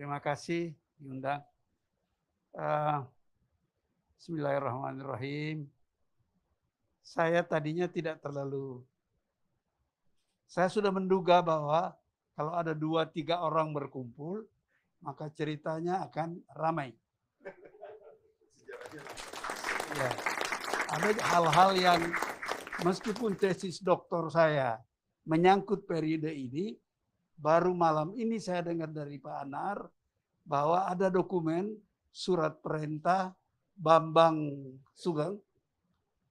Terima kasih diundang. Eh, Bismillahirrahmanirrahim. Saya tadinya tidak terlalu. Saya sudah menduga bahwa kalau ada 2-3 orang berkumpul, maka ceritanya akan ramai. Ya, ada hal-hal yang meskipun tesis doktor saya menyangkut periode ini, baru malam ini saya dengar dari Pak Anar bahwa ada dokumen surat perintah Bambang Sugeng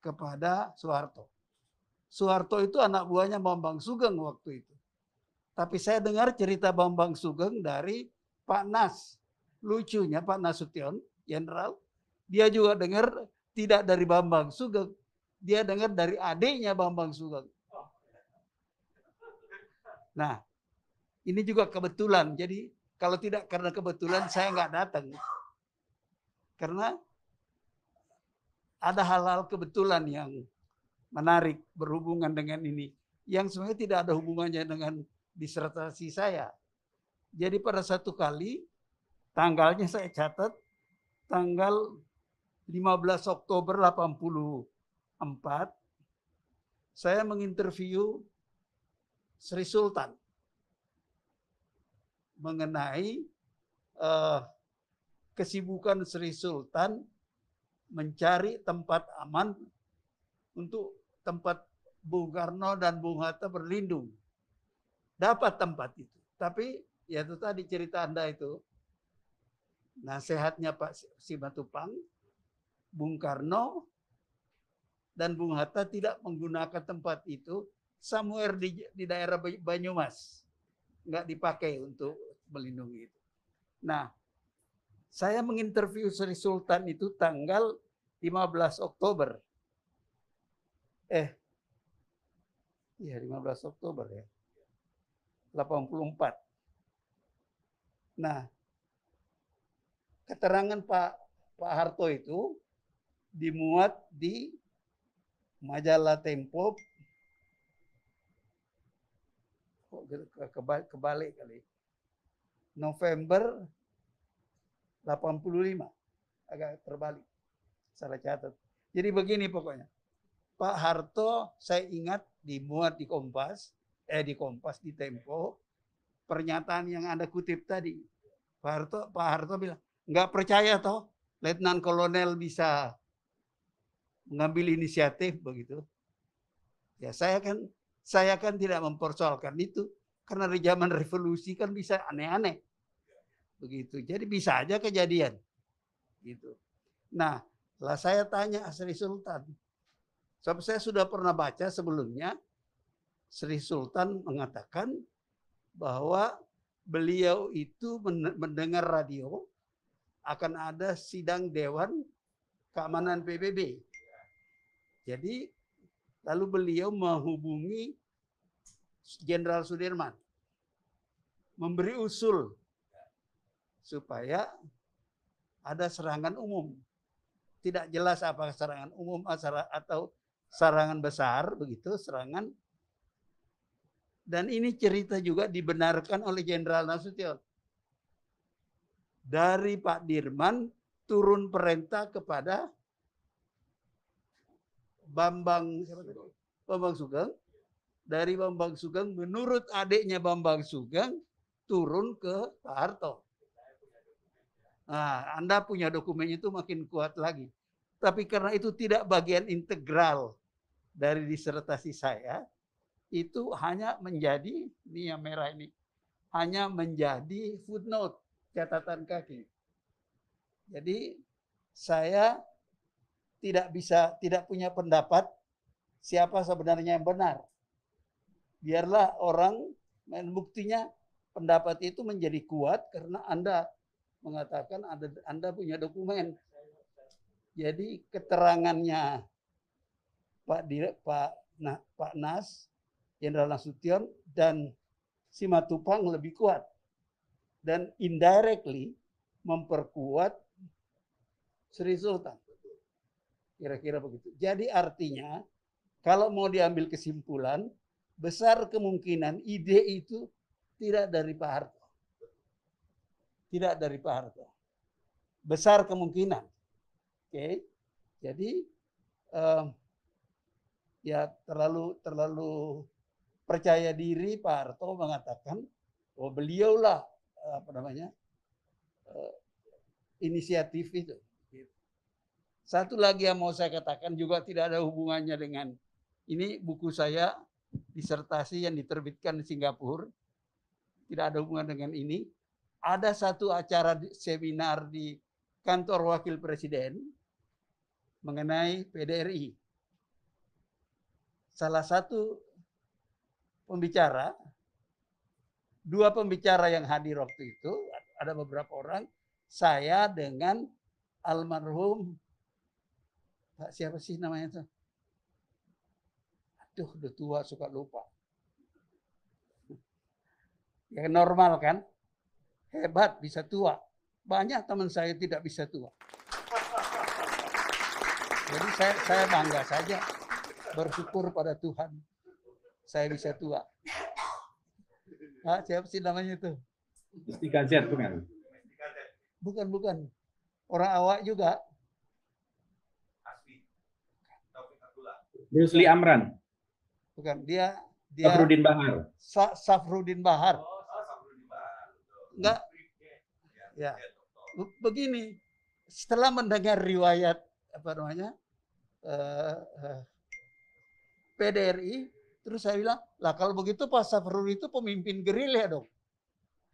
kepada Soeharto. Soeharto itu anak buahnya Bambang Sugeng waktu itu. Tapi saya dengar cerita Bambang Sugeng dari Pak Nas. Lucunya Pak Nasution, jenderal, dia juga dengar tidak dari Bambang Sugeng. Dia dengar dari adiknya Bambang Sugeng. Nah, ini juga kebetulan. Jadi kalau tidak karena kebetulan saya nggak datang. Karena ada hal-hal kebetulan yang menarik berhubungan dengan ini. Yang sebenarnya tidak ada hubungannya dengan disertasi saya. Jadi pada satu kali, tanggalnya saya catat, tanggal 15 Oktober 84, saya menginterview Sri Sultan mengenai kesibukan Sri Sultan mencari tempat aman untuk tempat Bung Karno dan Bung Hatta berlindung. Dapat tempat itu. Tapi ya itu tadi cerita Anda itu. Nasihatnya Pak Simatupang, Bung Karno dan Bung Hatta tidak menggunakan tempat itu somewhere di daerah Banyumas. Nggak dipakai untuk melindungi itu. Nah, saya menginterview Sri Sultan itu tanggal 15 Oktober. Iya 15 Oktober ya. 84. Nah, keterangan Pak Harto itu dimuat di majalah Tempo. Kebalik kali. November 85. Agak terbalik. Salah catat. Jadi begini pokoknya. Pak Harto saya ingat dimuat di Kompas, di Tempo, pernyataan yang Anda kutip tadi. Pak Harto bilang, nggak percaya toh Letnan Kolonel bisa mengambil inisiatif begitu. Ya saya kan tidak mempersoalkan itu karena di zaman revolusi kan bisa aneh-aneh. Begitu. Jadi bisa aja kejadian. Gitu. Nah, lah saya tanya Sri Sultan. Sebab saya sudah pernah baca sebelumnya Sri Sultan mengatakan bahwa beliau itu mendengar radio akan ada sidang Dewan Keamanan PBB. Jadi lalu beliau menghubungi Jenderal Sudirman, memberi usul supaya ada serangan umum. Tidak jelas apa serangan umum atau serangan besar, begitu serangan. Dan ini cerita juga dibenarkan oleh Jenderal Nasution. Dari Pak Dirman turun perintah kepada Bambang Sugeng. Dari Bambang Sugeng menurut adiknya Bambang Sugeng turun ke Pak Harto. Nah, Anda punya dokumen itu makin kuat lagi. Tapi karena itu tidak bagian integral dari disertasi saya, itu hanya menjadi, ini yang merah ini, hanya menjadi footnote, catatan kaki. Jadi saya tidak punya pendapat siapa sebenarnya yang benar. Biarlah orang, buktinya pendapat itu menjadi kuat karena Anda mengatakan Anda punya dokumen. Jadi keterangannya Pak Nas, Jenderal Nasution dan Simatupang lebih kuat dan indirectly memperkuat Sri Sultan. Kira-kira begitu. Jadi artinya kalau mau diambil kesimpulan, besar kemungkinan ide itu tidak dari Pak Harto. tidak dari Pak Harto. Besar kemungkinan. Oke. Jadi ya terlalu percaya diri Pak Harto mengatakan bahwa beliaulah inisiatif itu. Satu lagi yang mau saya katakan juga tidak ada hubungannya dengan ini, buku saya disertasi yang diterbitkan di Singapura, tidak ada hubungan dengan ini. Ada satu acara seminar di kantor wakil presiden mengenai PDRI. Salah satu pembicara, dua pembicara yang hadir waktu itu, ada beberapa orang, saya dengan almarhum Pak siapa sih namanya itu? Aduh, udah tua suka lupa. Ya normal kan? Hebat bisa tua. Banyak teman saya tidak bisa tua. Jadi saya bangga saja, bersyukur pada Tuhan. Saya bisa tua. Siapa sih namanya itu? Mustika Z bukan? Bukan. Orang awak juga. Rusli Amran. Bukan, dia Safruddin Bahar. Safruddin Bahar. Enggak. Ya. Begini, setelah mendengar riwayat PDRI, terus saya bilang, lah kalau begitu Pak Safruddin itu pemimpin gerilya dong.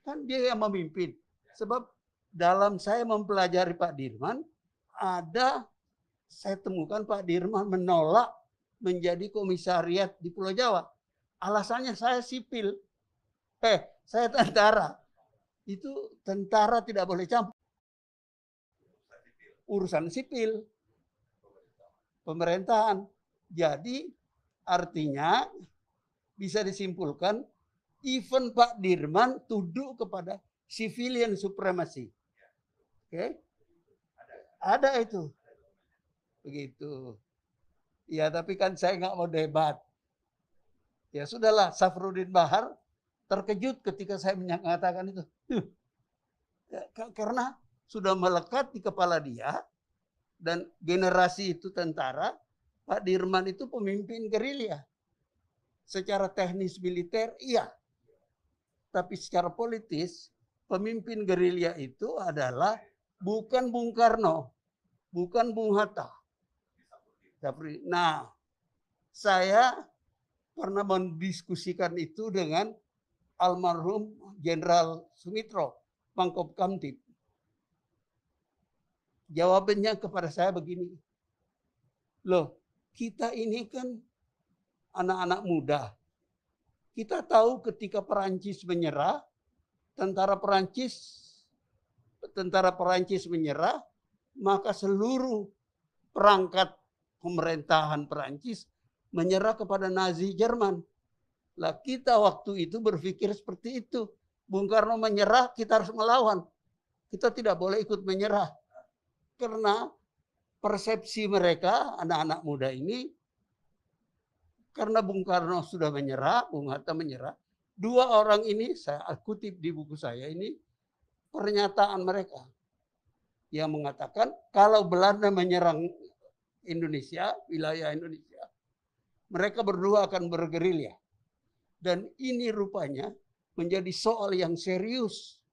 Kan dia yang memimpin. Sebab dalam saya mempelajari Pak Dirman, saya temukan Pak Dirman menolak menjadi komisariat di Pulau Jawa. Alasannya saya sipil. Saya tentara. Itu tentara tidak boleh campur. Urusan sipil. Pemerintahan. Jadi artinya bisa disimpulkan even Pak Dirman tunduk kepada civilian supremacy. Oke? Ada itu. Begitu. Ya, tapi kan saya nggak mau debat. Ya sudahlah, Safruddin Bahar terkejut ketika saya mengatakan itu. Karena sudah melekat di kepala dia, dan generasi itu tentara, Pak Dirman itu pemimpin gerilya. Secara teknis militer, iya. Tapi secara politis, pemimpin gerilya itu adalah bukan Bung Karno, bukan Bung Hatta. Nah, saya pernah mendiskusikan itu dengan almarhum Jenderal Sumitro, Pangkop Kamtib. Jawabannya kepada saya begini, loh, kita ini kan anak-anak muda. Kita tahu ketika Perancis menyerah, tentara Perancis menyerah, maka seluruh perangkat pemerintahan Perancis menyerah kepada Nazi Jerman. Lah kita waktu itu berpikir seperti itu. Bung Karno menyerah, kita harus melawan. Kita tidak boleh ikut menyerah. Karena persepsi mereka, anak-anak muda ini, karena Bung Karno sudah menyerah, Bung Hatta menyerah, dua orang ini, saya kutip di buku saya ini, pernyataan mereka yang mengatakan kalau Belanda menyerang Indonesia, wilayah Indonesia, mereka berdua akan bergerilya. Dan ini rupanya menjadi soal yang serius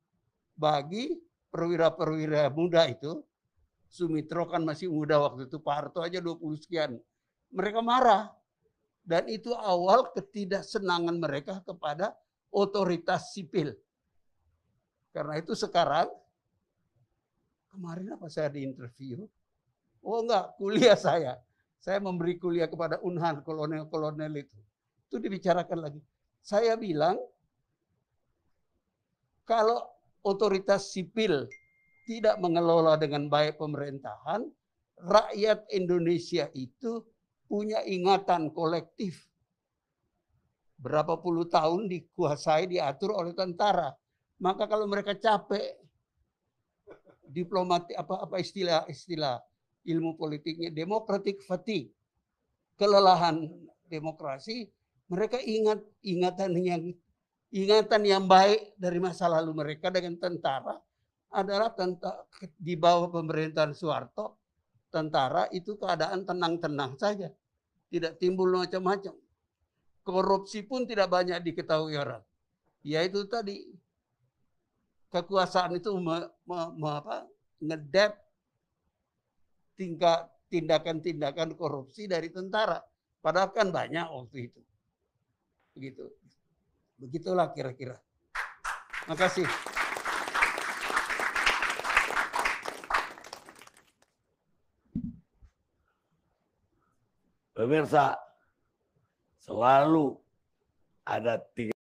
bagi perwira-perwira muda itu. Sumitro kan masih muda waktu itu, Pak Harto aja 20 sekian. Mereka marah. Dan itu awal ketidaksenangan mereka kepada otoritas sipil. Karena itu sekarang, kemarin apa saya diinterview? Oh enggak, kuliah saya. Saya memberi kuliah kepada Unhan, kolonel-kolonel itu. Itu dibicarakan lagi. Saya bilang, kalau otoritas sipil tidak mengelola dengan baik pemerintahan, rakyat Indonesia itu punya ingatan kolektif. Berapa puluh tahun dikuasai, diatur oleh tentara. Maka kalau mereka capek, diplomatik apa istilah ilmu politiknya, democratic fatigue, kelelahan demokrasi, mereka ingatan yang baik dari masa lalu mereka dengan tentara, adalah di bawah pemerintahan Soeharto, tentara itu keadaan tenang-tenang saja. Tidak timbul macam-macam. Korupsi pun tidak banyak diketahui orang. Yaitu tadi, kekuasaan itu ngedep tingkat tindakan-tindakan korupsi dari tentara. Padahal kan banyak waktu itu. Begitu. Begitulah kira-kira. Makasih. Pemirsa, selalu ada 3